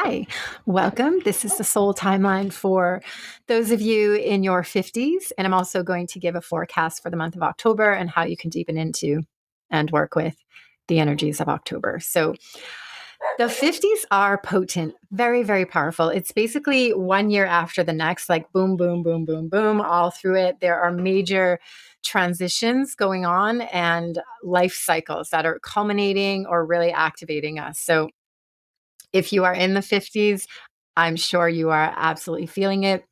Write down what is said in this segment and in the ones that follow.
Hi, welcome. This is the soul timeline for those of you in your 50s. And I'm also going to give a forecast for the month of October and how you can deepen into and work with the energies of October. So, the 50s are potent, very, very powerful. It's basically 1 year after the next, like boom, boom, boom, boom, boom, all through it. There are major transitions going on and life cycles that are culminating or really activating us. So, if you are in the 50s, I'm sure you are absolutely feeling it.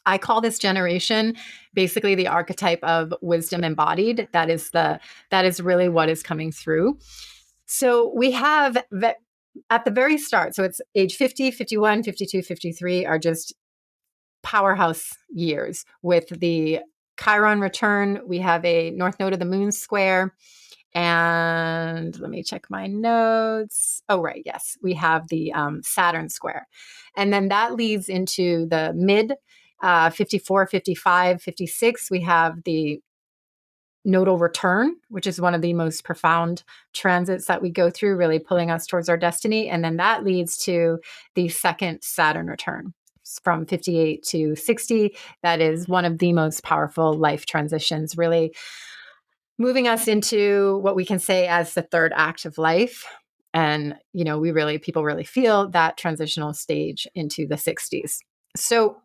I call this generation basically the archetype of wisdom embodied. That is really what is coming through. So we have at the very start, so it's age 50, 51, 52, 53 are just powerhouse years with the Chiron return. We have a north node of the moon square. And let me check my notes. Oh, right. Yes, we have the Saturn square. And then that leads into the mid 54, 55, 56. We have the nodal return, which is one of the most profound transits that we go through, really pulling us towards our destiny. And then that leads to the second Saturn return from 58 to 60. That is one of the most powerful life transitions, really moving us into what we can say as the third act of life. And, people really feel that transitional stage into the 60s. So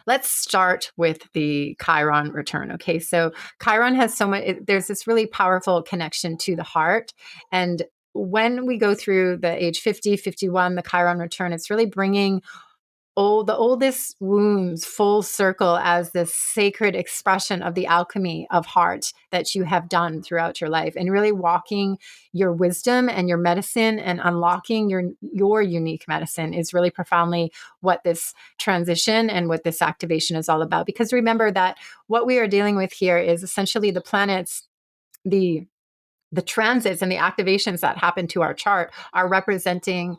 let's start with the Chiron return. Okay. So Chiron has so much, there's this really powerful connection to the heart. And when we go through the age 50, 51, the Chiron return, it's really bringing the oldest wounds full circle as this sacred expression of the alchemy of heart that you have done throughout your life, and really walking your wisdom and your medicine and unlocking your unique medicine is really profoundly what this transition and what this activation is all about. Because remember that what we are dealing with here is essentially the planets, the transits and the activations that happen to our chart are representing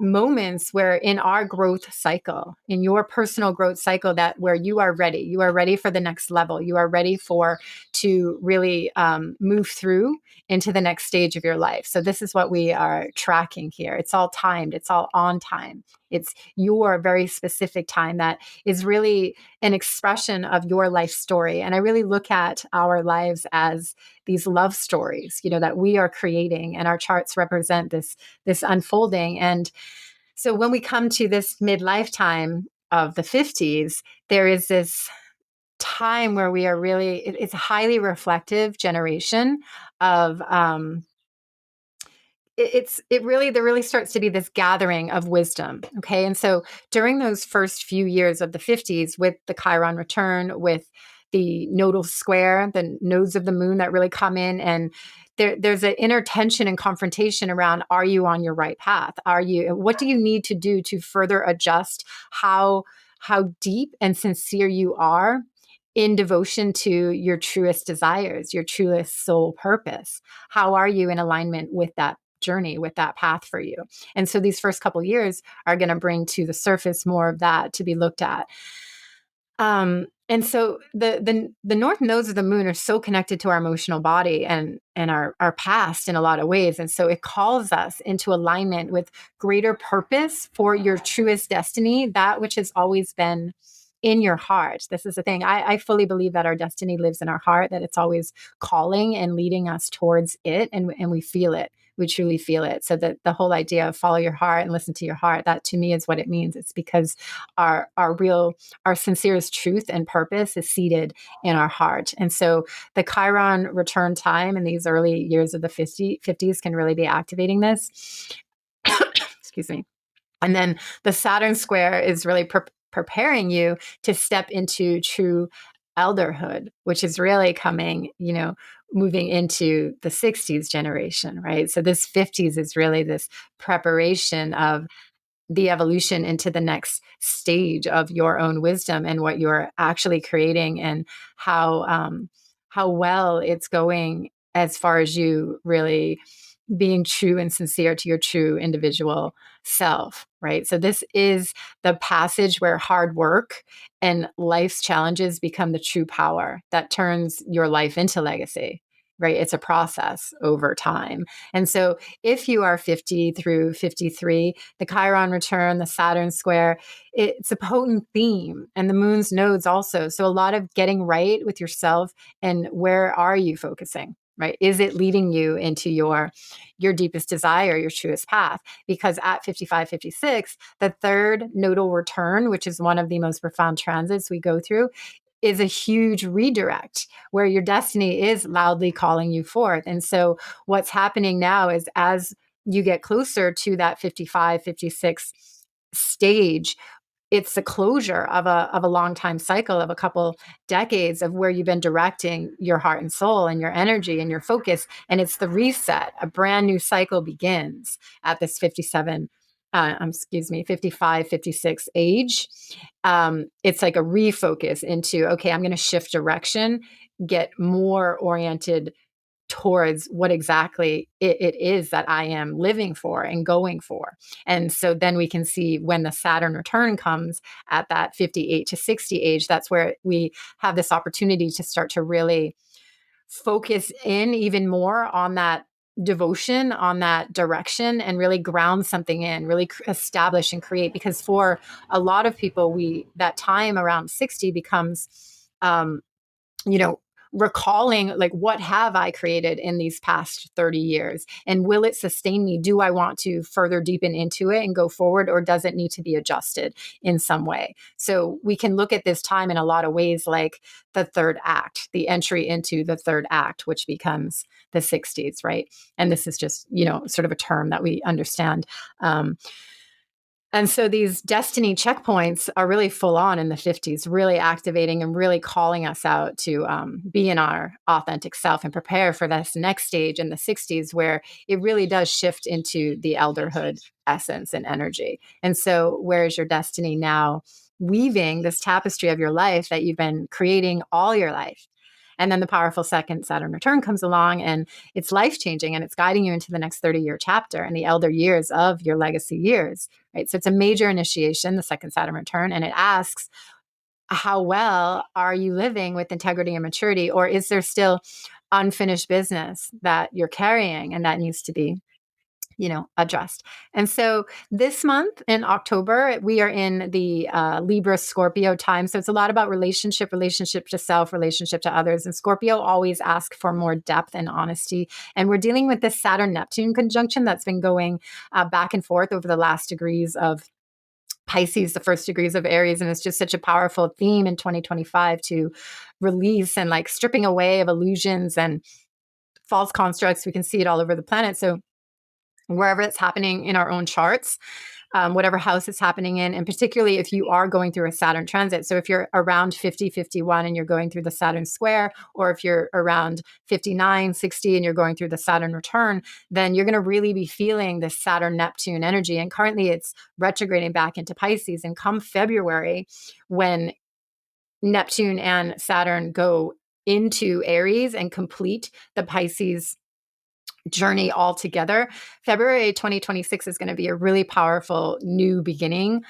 moments where in our growth cycle, in your personal growth cycle, that where you are ready for the next level, you are ready for to really move through into the next stage of your life. So this is what we are tracking here. It's all timed. It's all on time. It's your very specific time that is really an expression of your life story. And I really look at our lives as these love stories, that we are creating, and our charts represent this unfolding. And so when we come to this midlife time of the 50s, there is this time where we are really, it's a highly reflective generation of there really starts to be this gathering of wisdom. Okay. And so during those first few years of the 50s, with the Chiron return, with the nodal square, the nodes of the moon that really come in, and there's an inner tension and confrontation around, are you on your right path? What do you need to do to further adjust how deep and sincere you are in devotion to your truest desires, your truest soul purpose? How are you in alignment with that journey, with that path for you? And so these first couple years are going to bring to the surface more of that to be looked at. And so the north nodes of the moon are so connected to our emotional body and our past in a lot of ways. And so it calls us into alignment with greater purpose for your truest destiny, that which has always been in your heart. This is the thing. I fully believe that our destiny lives in our heart, that it's always calling and leading us towards it. And we feel it. We truly feel it. So that the whole idea of follow your heart and listen to your heart, that to me is what it means. It's because our sincerest truth and purpose is seated in our heart. And so the Chiron return time in these early years of the 50s can really be activating this. Excuse me. And then the Saturn square is really preparing you to step into true elderhood, which is really coming, moving into the 60s generation, right? So this 50s is really this preparation of the evolution into the next stage of your own wisdom and what you're actually creating, and how well it's going as far as you really being true and sincere to your true individual self, right? So this is the passage where hard work and life's challenges become the true power that turns your life into legacy. right? It's a process over time. And so if you are 50 through 53, the Chiron return, the Saturn square, it's a potent theme, and the moon's nodes also. So a lot of getting right with yourself, and where are you focusing? Right? Is it leading you into your deepest desire, your truest path? Because at 55, 56, the third nodal return, which is one of the most profound transits we go through, is a huge redirect where your destiny is loudly calling you forth. And so what's happening now is, as you get closer to that 55, 56 stage, it's the closure of a long time cycle of a couple decades of where you've been directing your heart and soul and your energy and your focus, and it's the reset. A brand new cycle begins at this 57 excuse me, 55, 56 age. It's like a refocus into, okay, I'm going to shift direction, get more oriented towards what exactly it is that I am living for and going for. And so then we can see when the Saturn return comes at that 58 to 60 age, that's where we have this opportunity to start to really focus in even more on that devotion, on that direction, and really ground something in, really establish and create. Because for a lot of people, that time around 60 becomes um, you know, recalling, like, what have I created in these past 30 years? And will it sustain me? Do I want to further deepen into it and go forward, or does it need to be adjusted in some way? So we can look at this time in a lot of ways, like the third act, the entry into the third act, which becomes the 60s, right? And this is just, sort of a term that we understand. And so these destiny checkpoints are really full on in the 50s, really activating and really calling us out to be in our authentic self and prepare for this next stage in the 60s, where it really does shift into the elderhood essence and energy. And so, where is your destiny now, weaving this tapestry of your life that you've been creating all your life? And then the powerful second Saturn return comes along, and it's life changing, and it's guiding you into the next 30-year chapter and the elder years of your legacy years, right? So it's a major initiation, the second Saturn return, and it asks, how well are you living with integrity and maturity? Or is there still unfinished business that you're carrying and that needs to be addressed? And so this month in October, we are in the Libra Scorpio time. So it's a lot about relationship to self, relationship to others. And Scorpio always asks for more depth and honesty. And we're dealing with this Saturn Neptune conjunction that's been going back and forth over the last degrees of Pisces, the first degrees of Aries. And it's just such a powerful theme in 2025 to release and, like, stripping away of illusions and false constructs. We can see it all over the planet. So wherever it's happening in our own charts, whatever house it's happening in, and particularly if you are going through a Saturn transit. So if you're around 50, 51 and you're going through the Saturn square, or if you're around 59, 60 and you're going through the Saturn return, then you're going to really be feeling this Saturn Neptune energy. And currently it's retrograding back into Pisces. And come February, when Neptune and Saturn go into Aries and complete the Pisces journey altogether, February 2026 is going to be a really powerful new beginning,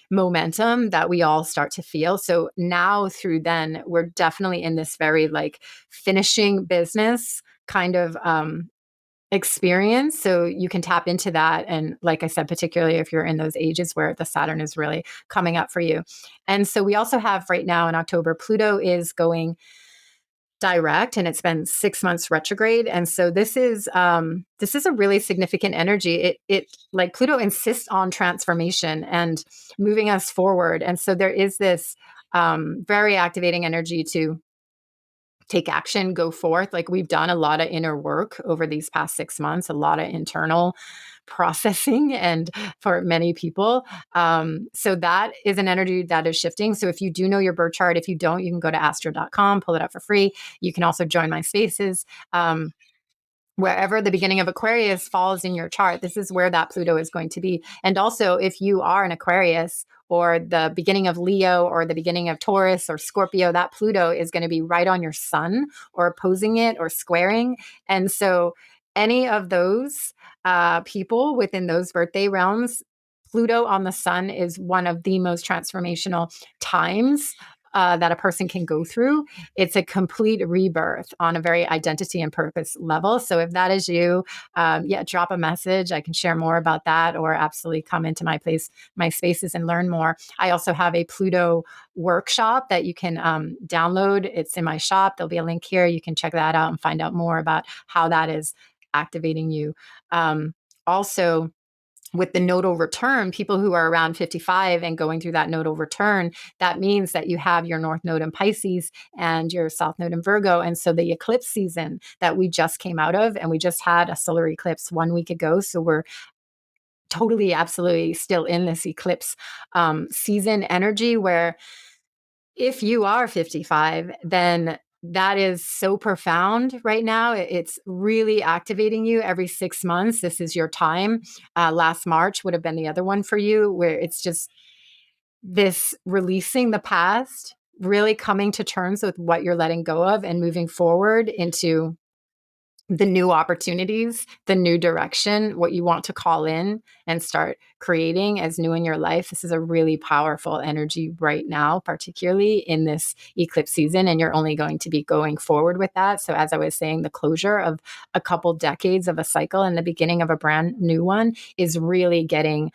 momentum that we all start to feel. So now through then, we're definitely in this very, like, finishing business kind of experience. So you can tap into that. And like I said, particularly if you're in those ages where the Saturn is really coming up for you. And so we also have right now in October, Pluto is going direct, and it's been 6 months retrograde. And so this is a really significant energy. It like, Pluto insists on transformation and moving us forward. And so there is this very activating energy to take action, go forth. Like, we've done a lot of inner work over these past 6 months, a lot of internal processing, and for many people. So that is an energy that is shifting. So if you do know your birth chart, if you don't, you can go to astro.com, pull it up for free. You can also join my spaces. Wherever the beginning of Aquarius falls in your chart, this is where that Pluto is going to be. And also, if you are an Aquarius, or the beginning of Leo, or the beginning of Taurus or Scorpio, that Pluto is going to be right on your sun, or opposing it, or squaring. And so any of those people within those birthday realms, Pluto on the sun is one of the most transformational times that a person can go through. It's a complete rebirth on a very identity and purpose level. So if that is you, yeah, drop a message. I can share more about that, or absolutely come into my spaces and learn more. I also have a Pluto workshop that you can download. It's in my shop. There'll be a link here. You can check that out and find out more about how that is activating you. Also, with the nodal return, people who are around 55 and going through that nodal return, that means that you have your North Node in Pisces and your South Node in Virgo. And so the eclipse season that we just came out of, and we just had a solar eclipse 1 week ago. So we're totally, absolutely still in this eclipse season energy, where if you are 55, then that is so profound right now. It's really activating you every 6 months. This is your time. Last March would have been the other one for you, where it's just this releasing the past, really coming to terms with what you're letting go of and moving forward into the new opportunities, the new direction, what you want to call in and start creating as new in your life. This is a really powerful energy right now, particularly in this eclipse season. And you're only going to be going forward with that. So, as I was saying, the closure of a couple decades of a cycle and the beginning of a brand new one is really getting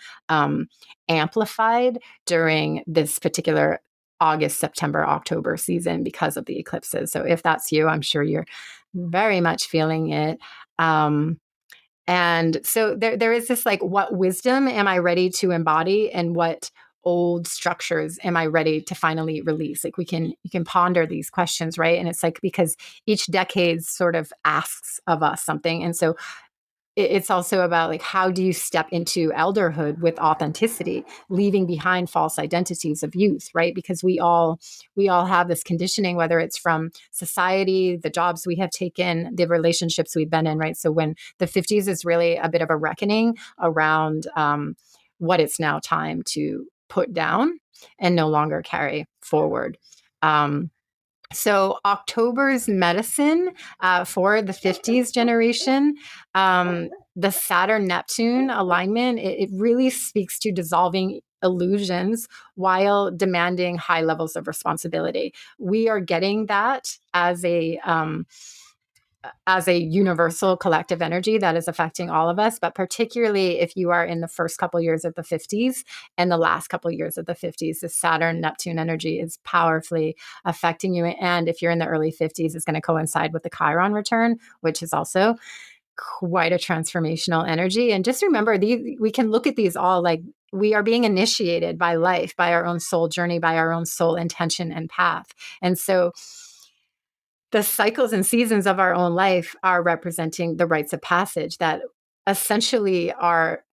amplified during this particular August, September, October season because of the eclipses. So, if that's you, I'm sure you're very much feeling it. And so there is this like, what wisdom am I ready to embody, and what old structures am I ready to finally release? Like, you can ponder these questions, right? And it's like, because each decade sort of asks of us something. And so it's also about like, how do you step into elderhood with authenticity, leaving behind false identities of youth, right? Because we all have this conditioning, whether it's from society, the jobs we have taken, the relationships we've been in, right? So when the 50s is really a bit of a reckoning around what it's now time to put down and no longer carry forward. So October's medicine for the 50s generation, the Saturn Neptune alignment, it really speaks to dissolving illusions while demanding high levels of responsibility. We are getting that as a universal collective energy that is affecting all of us, but particularly if you are in the first couple years of the 50s and the last couple years of the 50s, the Saturn Neptune energy is powerfully affecting you. And if you're in the early 50s, it's going to coincide with the Chiron return, which is also quite a transformational energy. And just remember, we can look at these all like, we are being initiated by life, by our own soul journey, by our own soul intention and path. And so the cycles and seasons of our own life are representing the rites of passage that essentially are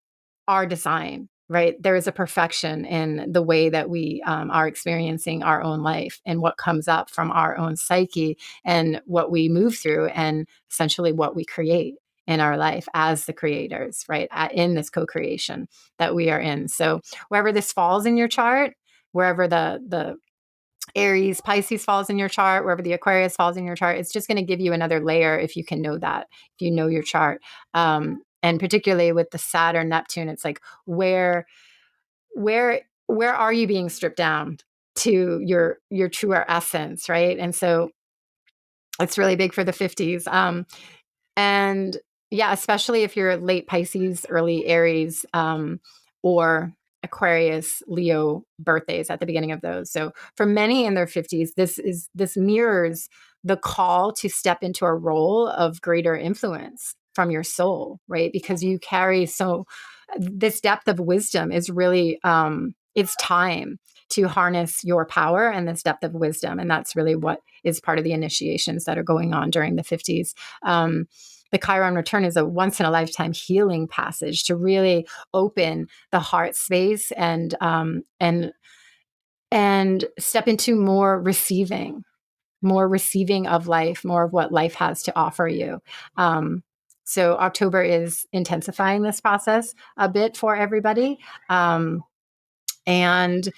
our design, right? There is a perfection in the way that we are experiencing our own life and what comes up from our own psyche and what we move through, and essentially what we create in our life as the creators, right? In this co-creation that we are in. So wherever this falls in your chart, wherever the Aries, Pisces falls in your chart, wherever the Aquarius falls in your chart, it's just going to give you another layer if you can know that, if you know your chart. And particularly with the Saturn, Neptune, it's like, where, where are you being stripped down to your truer essence, right? And so it's really big for the 50s. And yeah, especially if you're late Pisces, early Aries, or Aquarius, Leo birthdays at the beginning of those. So for many in their 50s, this mirrors the call to step into a role of greater influence from your soul, right? Because you carry this depth of wisdom is really it's time to harness your power and this depth of wisdom. And that's really what is part of the initiations that are going on during the 50s. The Chiron return is a once in a lifetime healing passage to really open the heart space and step into more receiving of life, more of what life has to offer you. So October is intensifying this process a bit for everybody. And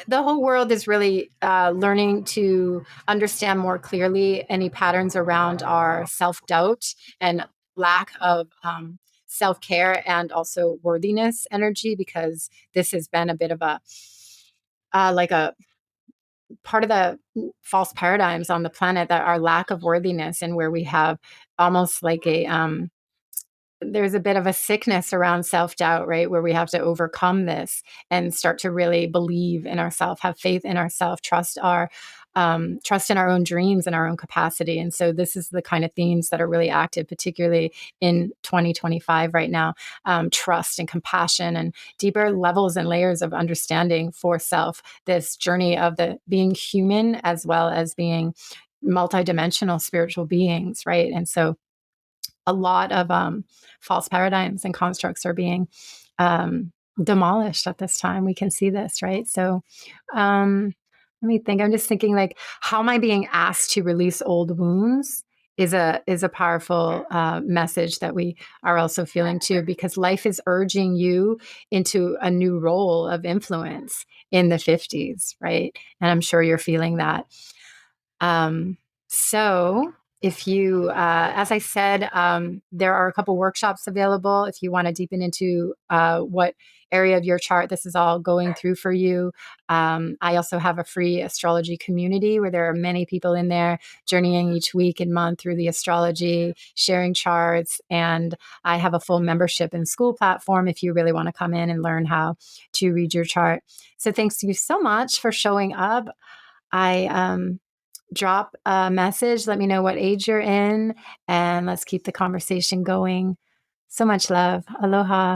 the whole world is really learning to understand more clearly any patterns around our self-doubt and lack of self-care and also worthiness energy, because this has been a bit of a like a part of the false paradigms on the planet, that our lack of worthiness, and where we have almost like a there's a bit of a sickness around self-doubt, right? Where we have to overcome this and start to really believe in ourselves, have faith in ourselves, trust in our own dreams and our own capacity. And so this is the kind of themes that are really active, particularly in 2025 right now. Trust and compassion and deeper levels and layers of understanding for self. This journey of the being human as well as being multidimensional spiritual beings, right? And so a lot of false paradigms and constructs are being um, demolished at this time. We can see this, right? So, let me think. I'm just thinking, like, how am I being asked to release old wounds? Is a powerful message that we are also feeling too, because life is urging you into a new role of influence in the 50s, right? And I'm sure you're feeling that. Um, so if you, as I said, there are a couple workshops available if you want to deepen into what area of your chart this is all going through for you. I also have a free astrology community where there are many people in there journeying each week and month through the astrology, sharing charts. And I have a full membership and school platform if you really want to come in and learn how to read your chart. So thanks to you so much for showing up. I drop a message. Let me know what age you're in, and let's keep the conversation going. So much love. Aloha.